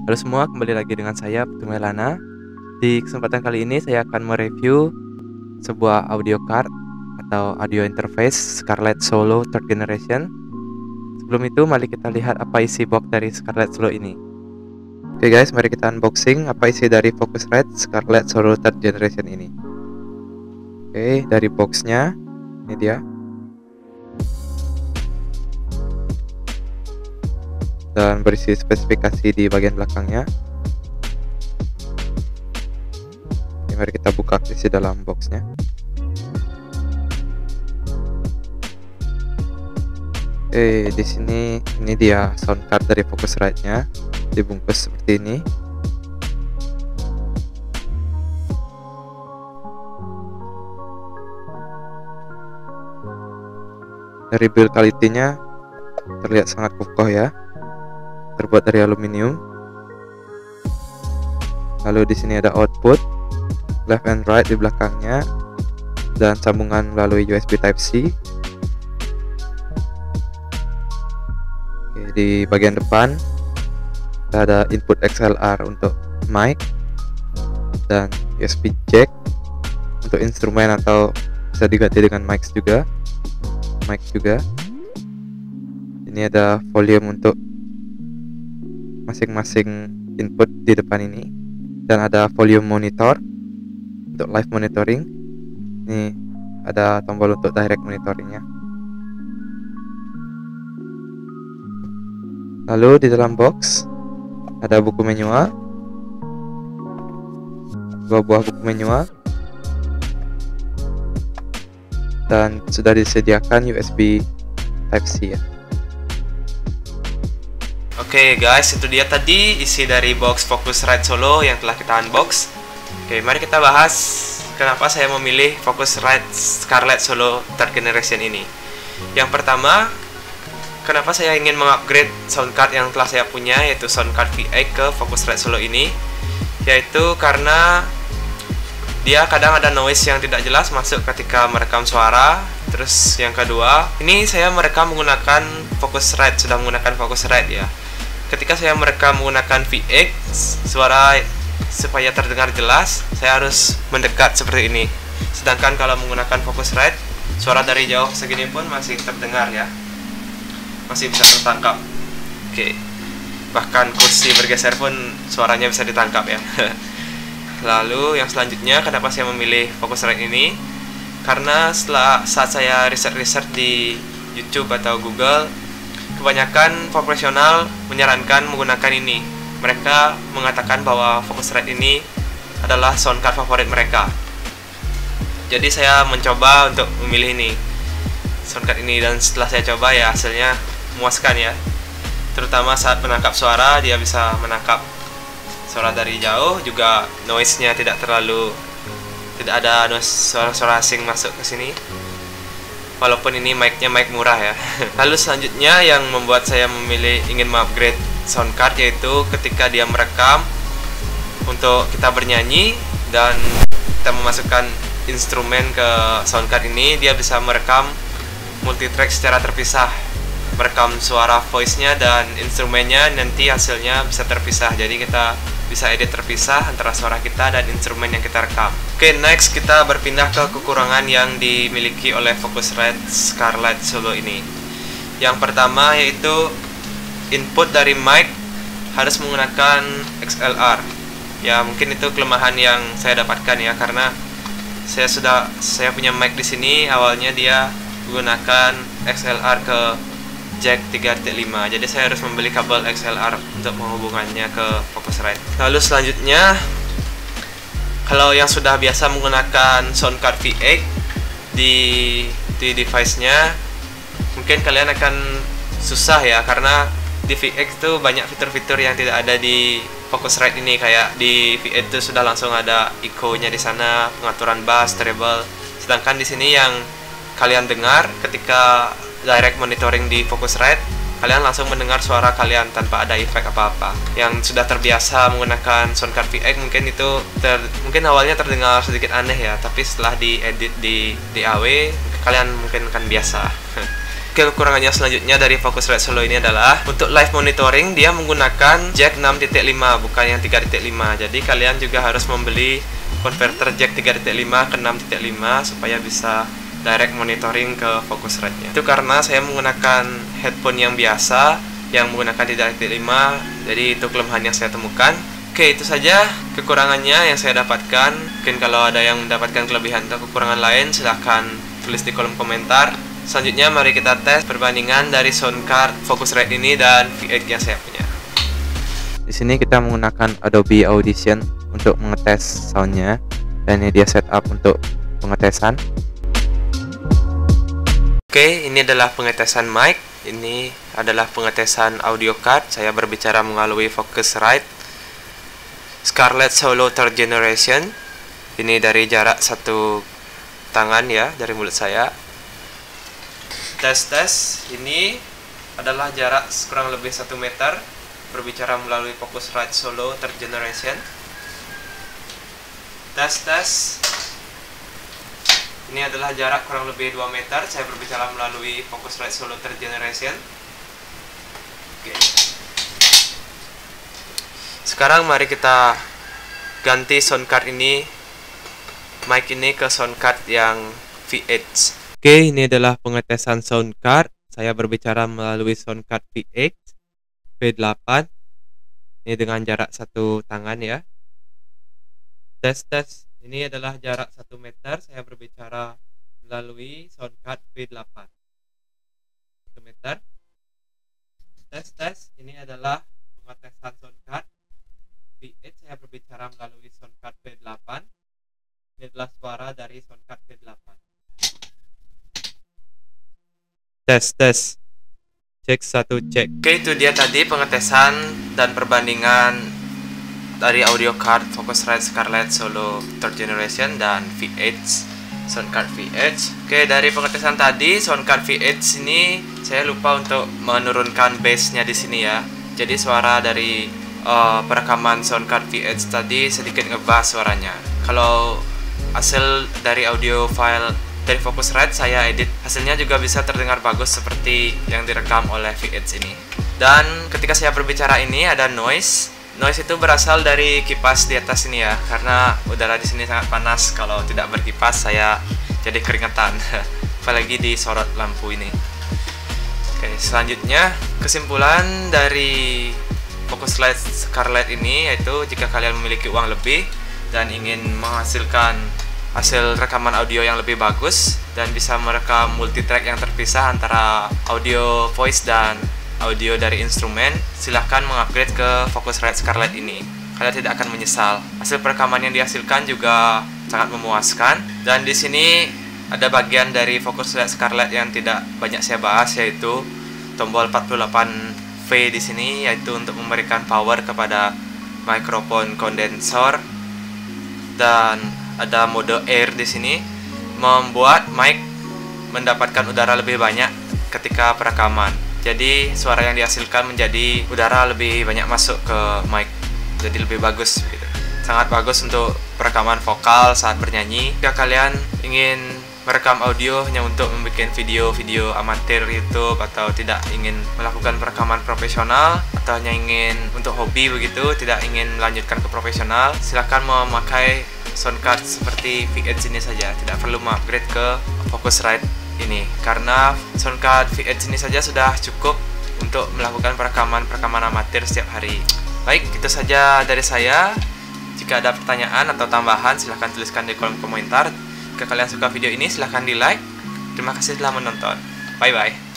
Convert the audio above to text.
Halo semua, kembali lagi dengan saya Putu Melana. Di kesempatan kali ini saya akan mereview sebuah audio card atau audio interface Scarlett Solo Third Generation. Sebelum itu, mari kita lihat apa isi box dari Scarlett Solo ini. Oke guys, mari kita unboxing apa isi dari Focusrite Scarlett Solo Third Generation ini. Oke, dari boxnya ini dia. Dan berisi spesifikasi di bagian belakangnya. Oke, mari kita buka isi dalam boxnya. Oke, di sini ini dia sound card dari Focusrite-nya, dibungkus seperti ini. Dari build quality-nya terlihat sangat kokoh ya. Terbuat dari aluminium. Lalu di sini ada output left and right di belakangnya dan sambungan melalui USB Type-C. Oke, di bagian depan kita ada input XLR untuk mic dan USB jack untuk instrumen atau bisa diganti dengan mic juga. Ini ada volume untuk masing-masing input di depan ini, dan ada volume monitor untuk live monitoring. Ini ada tombol untuk direct monitoringnya. Lalu di dalam box ada buku manual, dua buah buku manual, dan sudah disediakan USB Type-C ya. Oke guys, itu dia tadi isi dari box Focusrite Solo yang telah kita unbox. Oke, mari kita bahas kenapa saya memilih Focusrite Scarlett Solo Third Generation ini. Yang pertama, kenapa saya ingin mengupgrade sound card yang telah saya punya, yaitu sound card V8 ke Focusrite Solo ini, yaitu karena dia kadang ada noise yang tidak jelas masuk ketika merekam suara. Terus yang kedua, ini saya merekam menggunakan Focusrite, sudah menggunakan Focusrite ya. Ketika saya merekam menggunakan V8, suara supaya terdengar jelas, saya harus mendekat seperti ini. Sedangkan kalau menggunakan Focusrite, suara dari jauh segini pun masih terdengar ya. Masih bisa tertangkap. Oke. Bahkan kursi bergeser pun suaranya bisa ditangkap ya. Lalu yang selanjutnya, kenapa saya memilih Focusrite ini? Karena saat saya riset di YouTube atau Google, kebanyakan profesional menyarankan menggunakan ini. Mereka mengatakan bahwa Focusrite ini adalah sound card favorit mereka. Jadi saya mencoba untuk memilih ini, sound card ini, dan setelah saya coba ya hasilnya memuaskan ya. Terutama saat menangkap suara, dia bisa menangkap suara dari jauh, juga noise-nya tidak ada suara asing masuk ke sini. Walaupun ini mic-nya mic murah ya. Lalu selanjutnya yang membuat saya ingin mengupgrade sound card, yaitu ketika dia merekam untuk kita bernyanyi dan kita memasukkan instrumen ke sound card ini, dia bisa merekam multitrack secara terpisah, merekam suara voice-nya dan instrumennya, nanti hasilnya bisa terpisah. Jadi kita bisa edit terpisah antara suara kita dan instrumen yang kita rekam. Oke, next kita berpindah ke kekurangan yang dimiliki oleh Focusrite Scarlett Solo ini. Yang pertama yaitu input dari mic harus menggunakan XLR. Ya, mungkin itu kelemahan yang saya dapatkan ya, karena saya punya mic di sini, awalnya dia menggunakan XLR ke jack 3.5, jadi saya harus membeli kabel XLR untuk menghubungannya ke Focusrite. Lalu selanjutnya, kalau yang sudah biasa menggunakan sound card V8 di device-nya, mungkin kalian akan susah ya, karena di V8 itu banyak fitur-fitur yang tidak ada di Focusrite ini. Kayak di V8 itu sudah langsung ada echo-nya di sana, pengaturan bass, treble. Sedangkan di sini yang kalian dengar ketika direct monitoring di Focusrite, kalian langsung mendengar suara kalian tanpa ada efek apa-apa. Yang sudah terbiasa menggunakan sound card V8 mungkin itu mungkin awalnya terdengar sedikit aneh ya, tapi setelah diedit di DAW kalian mungkin akan biasa. kekurangannya selanjutnya dari Focusrite Solo ini adalah untuk live monitoring dia menggunakan jack 6.5 bukan yang 3.5. Jadi kalian juga harus membeli converter jack 3.5 ke 6.5 supaya bisa direct monitoring ke Focusrite-nya. Itu karena saya menggunakan headphone yang biasa yang menggunakan 3.5, jadi itu kelemahan yang saya temukan. Oke, itu saja kekurangannya yang saya dapatkan. Mungkin kalau ada yang mendapatkan kelebihan atau kekurangan lain silahkan tulis di kolom komentar. Selanjutnya mari kita tes perbandingan dari sound card Focusrite ini dan V8 yang saya punya. Di sini kita menggunakan Adobe Audition untuk mengetes soundnya, dan ini dia setup untuk pengetesan. Oke, ini adalah pengetesan mic. Ini adalah pengetesan audio card. Saya berbicara melalui Focusrite Scarlett Solo 3rd Generation. Ini dari jarak 1 tangan ya, dari mulut saya. Tes. Ini adalah jarak kurang lebih 1 meter. Berbicara melalui Focusrite Solo 3rd Generation. Tes. Ini adalah jarak kurang lebih 2 meter. Saya berbicara melalui Focusrite Solo 3rd Generation. Oke. Sekarang mari kita ganti sound card ini, mic ini ke sound card yang V8. Oke, ini adalah pengetesan sound card. Saya berbicara melalui sound card V8 V8. Ini dengan jarak 1 tangan ya. Tes. Ini adalah jarak 1 meter. Saya berbicara melalui sound card V8 1 meter. Tes. Ini adalah pengetesan sound card V8. Saya berbicara melalui sound card V8. Ini adalah suara dari sound card V8. Tes. Cek 1 cek. Oke, itu dia tadi pengetesan dan perbandingan dari audio card Focusrite Scarlett Solo 3rd Generation dan V8 sound card V8. Oke, dari pengetesan tadi sound card V8 ini saya lupa untuk menurunkan bass-nya di sini ya. Jadi suara dari perekaman sound card V8 tadi sedikit ngebass suaranya. Kalau hasil dari audio file dari Focusrite saya edit, hasilnya juga bisa terdengar bagus seperti yang direkam oleh V8 ini. Dan ketika saya berbicara ini ada noise. Noise itu berasal dari kipas di atas ini ya, karena udara di sini sangat panas. Kalau tidak berkipas saya jadi keringetan, apalagi disorot lampu ini. Oke, selanjutnya kesimpulan dari Focusrite Scarlett ini yaitu jika kalian memiliki uang lebih dan ingin menghasilkan hasil rekaman audio yang lebih bagus dan bisa merekam multitrack yang terpisah antara audio voice dan audio dari instrumen, silahkan mengupgrade ke Focusrite Scarlett ini. Kalian tidak akan menyesal. Hasil perekaman yang dihasilkan juga sangat memuaskan. Dan di sini ada bagian dari Focusrite Scarlett yang tidak banyak saya bahas, yaitu tombol 48V di sini, yaitu untuk memberikan power kepada mikrofon kondensor, dan ada mode air di sini, membuat mic mendapatkan udara lebih banyak ketika perekaman. Jadi suara yang dihasilkan menjadi udara lebih banyak masuk ke mic, jadi lebih bagus gitu. Sangat bagus untuk perekaman vokal saat bernyanyi. Jika kalian ingin merekam audio hanya untuk membuat video-video amatir YouTube, atau tidak ingin melakukan perekaman profesional, atau hanya ingin untuk hobi begitu, tidak ingin melanjutkan ke profesional, silahkan memakai sound card seperti V8 ini saja. Tidak perlu mengupgrade ke Focusrite ini, karena sound card V8 ini saja sudah cukup untuk melakukan perekaman amatir setiap hari. Baik, itu saja dari saya. Jika ada pertanyaan atau tambahan silahkan tuliskan di kolom komentar. Jika kalian suka video ini silahkan di like. Terima kasih telah menonton. Bye bye.